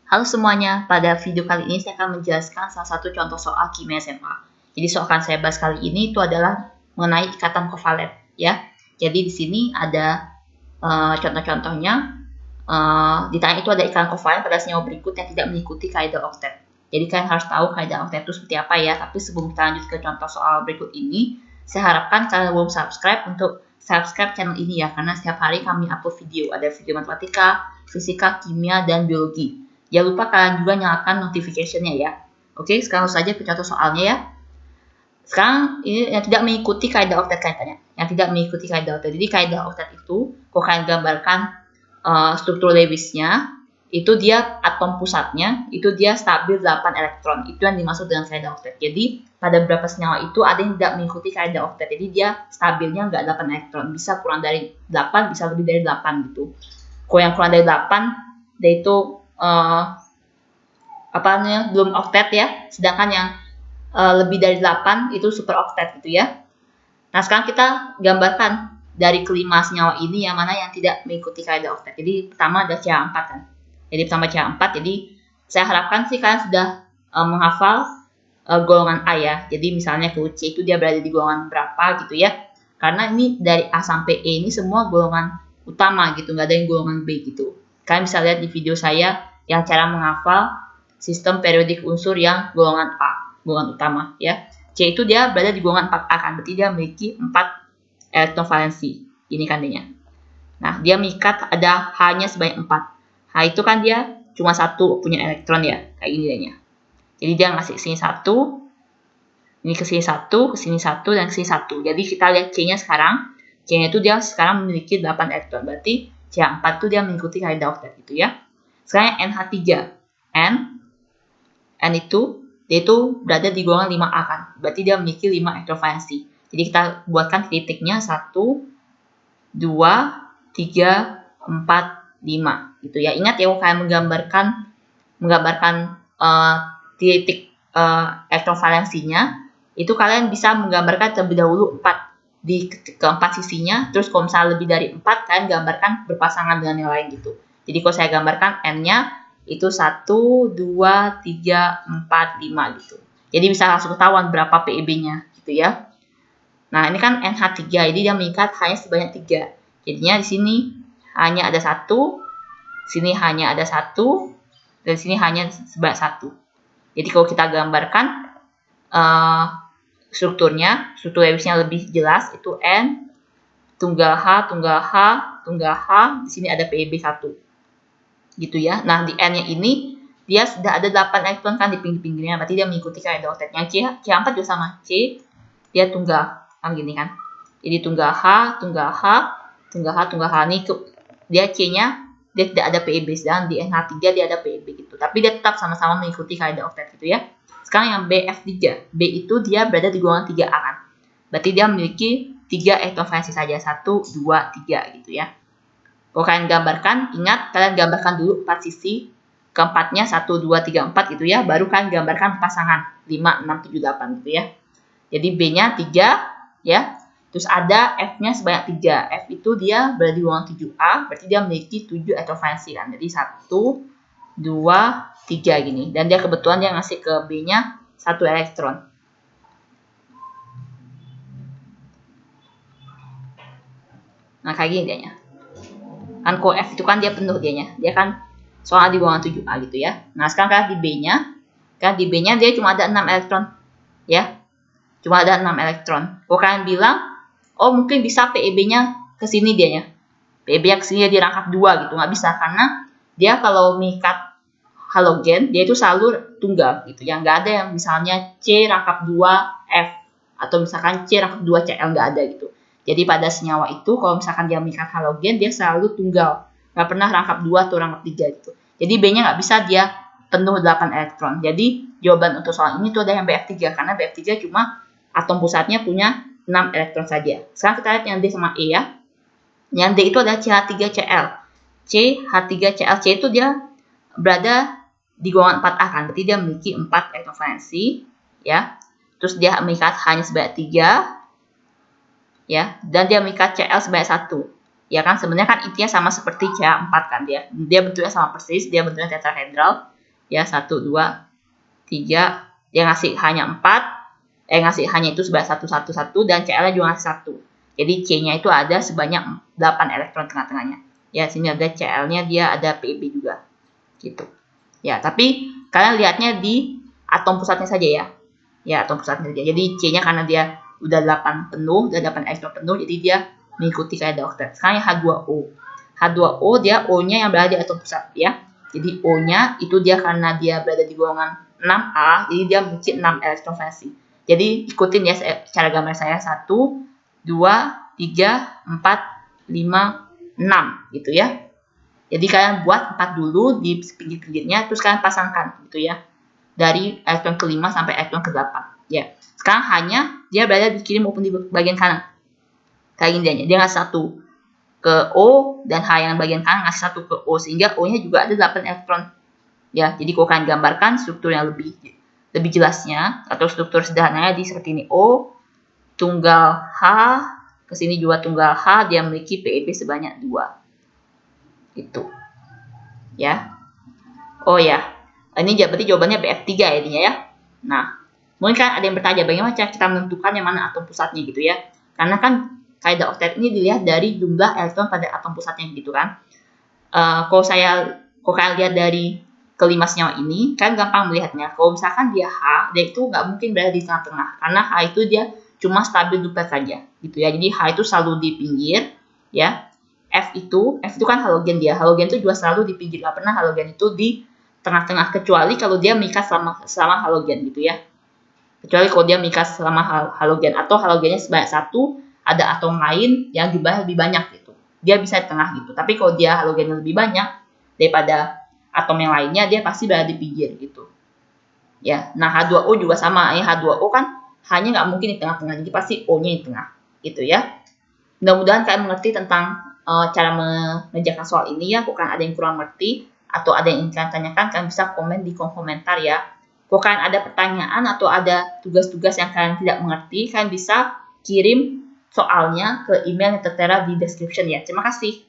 Halo semuanya, pada video kali ini saya akan menjelaskan salah satu contoh soal kimia SMA. Jadi soal yang saya bahas kali ini itu adalah mengenai ikatan kovalen, ya. Jadi di sini ada contoh-contohnya. Ditanya itu ada ikatan kovalen pada senyawa berikut yang tidak mengikuti kaidah oktet. Jadi kalian harus tahu kaidah oktet itu seperti apa ya. Tapi sebelum kita lanjut ke contoh soal berikut ini, saya harapkan kalian belum subscribe untuk subscribe channel ini ya, karena setiap hari kami upload video. Ada video matematika, fisika, kimia, dan biologi. Jangan lupa kalian juga nyalakan notification-nya ya. Oke, sekarang langsung saja ke contoh soalnya ya. Sekarang ini yang tidak mengikuti kaidah oktet kaitannya. Yang tidak mengikuti kaidah oktet. Jadi kaidah oktet itu, kalau kalian gambarkan struktur Lewis-nya, itu dia atom pusatnya, itu dia stabil 8 elektron. Itu yang dimaksud dengan kaidah oktet. Jadi pada beberapa senyawa itu ada yang tidak mengikuti kaidah oktet. Jadi dia stabilnya nggak 8 elektron. Bisa kurang dari 8, bisa lebih dari 8 gitu. Kalau yang kurang dari 8, dia itu belum oktet ya, sedangkan yang lebih dari 8 itu super oktet gitu ya. Nah sekarang kita gambarkan dari kelima senyawa ini yang mana yang tidak mengikuti kaidah oktet. Jadi pertama ada CH4 kan. Jadi pertama CH4, jadi saya harapkan sih kalian sudah menghafal golongan A ya. Jadi misalnya ke C itu dia berada di golongan berapa gitu ya. Karena ini dari A sampai E ini semua golongan utama gitu, nggak ada yang golongan B gitu. Kalian bisa lihat di video saya yang cara menghafal sistem periodik unsur yang golongan A, golongan utama ya. C itu dia berada di golongan 4A kan, berarti dia memiliki 4 elektron valensi. Ini kan dia. Nah, dia mengikat ada H-nya sebanyak 4. H itu kan dia cuma satu punya elektron ya, kayak gini dia. Jadi dia ngasih ke sini 1, ini ke sini 1, ke sini 1, dan ke sini 1. Jadi kita lihat C-nya sekarang. C-nya itu dia sekarang memiliki 8 elektron. Berarti CH4 itu dia mengikuti kaidah oktet gitu ya. Sekarang NH3. N itu dia itu berada di golongan 5A kan. Berarti dia memiliki 5 elektron valensi. Jadi kita buatkan titiknya 1, 2, 3, 4, 5 gitu ya. Ingat ya, kalian menggambarkan titik elektron valensinya, itu kalian bisa menggambarkan terlebih dahulu 4 di keempat sisinya. Terus kalau misalnya lebih dari 4, kalian gambarkan berpasangan dengan yang lain gitu. Jadi kalau saya gambarkan N-nya itu 1, 2, 3, 4, 5 gitu. Jadi bisa langsung ketahuan berapa PEB-nya gitu ya. Nah, ini kan NH3, jadi dia mengikat hanya sebanyak 3. Jadinya di sini hanya ada 1, sini hanya ada 1, dan sini hanya sebanyak 1. Jadi kalau kita gambarkan struktur Lewis-nya lebih jelas, itu N tunggal H tunggal H tunggal H, di sini ada PEB 1. Gitu ya. Nah, di N-nya ini dia sudah ada 8 elektron kan di pinggir-pinggirnya, berarti dia mengikuti kaidah oktetnya. CH4 juga sama. C dia tunggal kan gini kan. Jadi tunggal H, tunggal H, tunggal H, tunggal H. Ini dia C-nya dia tidak ada PEB, dan di NH3 dia ada PEB gitu. Tapi dia tetap sama-sama mengikuti kaidah oktet gitu ya. Sekarang yang BF3. B itu dia berada di golongan 3A kan. Berarti dia memiliki 3 elektron valensi saja. 1, 2, 3 gitu ya. Kalau kalian gambarkan, ingat kalian gambarkan dulu 4 sisi, keempatnya 1, 2, 3, 4 gitu ya, baru kalian gambarkan pasangan 5, 6, 7, 8 gitu ya. Jadi B-nya 3 ya, terus ada F-nya sebanyak 3. F itu dia berada di golongan 7A, berarti dia memiliki 7 elektron valensi kan. Jadi 1, 2, 3 gini. Dan dia kebetulan dia ngasih ke B-nya 1 elektron. Nah, kayak gini dianya. Kan kalau F itu kan dia penuh dianya. Dia kan soalnya di golongan 7A gitu ya. Nah, sekarang kan di B-nya, dia cuma ada 6 elektron. Ya. Cuma ada 6 elektron. Kalau kalian bilang, oh mungkin bisa PEB-nya ke sini dianya. PEB-nya ke sini dia dirangkap 2 gitu. Nggak bisa, karena dia kalau mengikat halogen, dia itu selalu tunggal gitu. Yang nggak ada yang misalnya C rangkap 2 F, atau misalkan C rangkap 2 Cl, nggak ada gitu. Jadi pada senyawa itu kalau misalkan dia mengikat halogen, dia selalu tunggal. Nggak pernah rangkap 2 atau rangkap 3 gitu. Jadi B-nya nggak bisa dia penuh 8 elektron. Jadi jawaban untuk soal ini tuh ada yang BF3. Karena BF3 cuma atom pusatnya punya 6 elektron saja. Sekarang kita lihat yang D sama E ya. Yang D itu adalah CH3Cl. CH3Cl. C itu dia berada di golongan 4A kan. Berarti dia memiliki 4 elektron valensi. Ya. Terus dia mengikat hanya sebanyak 3. Ya, dan dia mengikat Cl sebanyak 1. Ya kan, sebenarnya kan intinya sama seperti CH4 kan dia. Dia bentuknya sama persis, dia bentuknya tetrahedral. Ya, 1, 2, 3. Dia ngasih hanya 4. Ngasih hanya itu sebanyak 1, 1, 1. Dan Cl-nya juga ngasih 1. Jadi C-nya itu ada sebanyak 8 elektron tengah-tengahnya. Ya, sini ada Cl-nya, dia ada Pb juga. Gitu. Ya, tapi kalian lihatnya di atom pusatnya saja ya. Ya, atom pusatnya saja. Jadi C-nya karena dia udah 8 penuh, udah 8 elektron penuh, jadi dia mengikuti kaidah oktet. Sekarang H2O. H2O dia O-nya yang berada di atom pusat ya. Jadi O-nya itu dia karena dia berada di golongan 6A, jadi dia memiliki 6 elektron valensi. Jadi ikutin ya cara gambar saya 1, 2, 3, 4, 5, 6 gitu ya. Jadi kalian buat 4 dulu di pinggir-pinggirnya, terus kalian pasangkan gitu ya. Dari elektron ke-5 sampai elektron ke-8. Ya. Sekarang hanya dia berada di kiri maupun di bagian kanan. Kayak gini dia ngasih 1 ke O dan H yang bagian kanan ngasih 1 ke O, sehingga O-nya juga ada 8 elektron. Ya, jadi kalau kalian gambarkan struktur yang lebih jelasnya atau struktur sederhananya di seperti ini. O tunggal H, kesini juga tunggal H, dia memiliki PeB sebanyak 2. Gitu. Ya. Oh ya. Ini berarti jawabannya BF3 ya intinya ya. Nah, mungkin kan ada yang bertanya bagaimana cara kita menentukan yang mana atom pusatnya gitu ya. Karena kan kaidah oktet ini dilihat dari jumlah elektron pada atom pusatnya gitu kan. Kalau kalian lihat dari kelima senyawa ini, kan gampang melihatnya. Kalau misalkan dia H, dia itu nggak mungkin berada di tengah-tengah, karena H itu dia cuma stabil duplet saja, gitu ya. Jadi H itu selalu di pinggir, ya. F itu kan halogen dia. Halogen itu juga selalu di pinggir, nggak pernah halogen itu di tengah-tengah, kecuali kalau dia mengikat selama halogen, gitu ya. Kecuali kalau dia mengikat selama halogen, atau halogennya sebanyak 1, ada atom lain yang jumlahnya lebih banyak gitu. Dia bisa di tengah gitu. Tapi kalau dia halogennya lebih banyak daripada atom yang lainnya, dia pasti berada di pinggir gitu. Ya, nah H2O juga sama ya. H2O kan hanya nggak mungkin di tengah-tengah, jadi pasti O-nya di tengah gitu ya. Mudah-mudahan kalian mengerti tentang cara mengerjakan soal ini ya. Kalau kalian ada yang kurang mengerti atau ada yang ingin kalian tanyakan, kalian bisa komen di kolom komentar ya. Kalau kalian ada pertanyaan atau ada tugas-tugas yang kalian tidak mengerti, kalian bisa kirim soalnya ke email yang tertera di description ya. Terima kasih.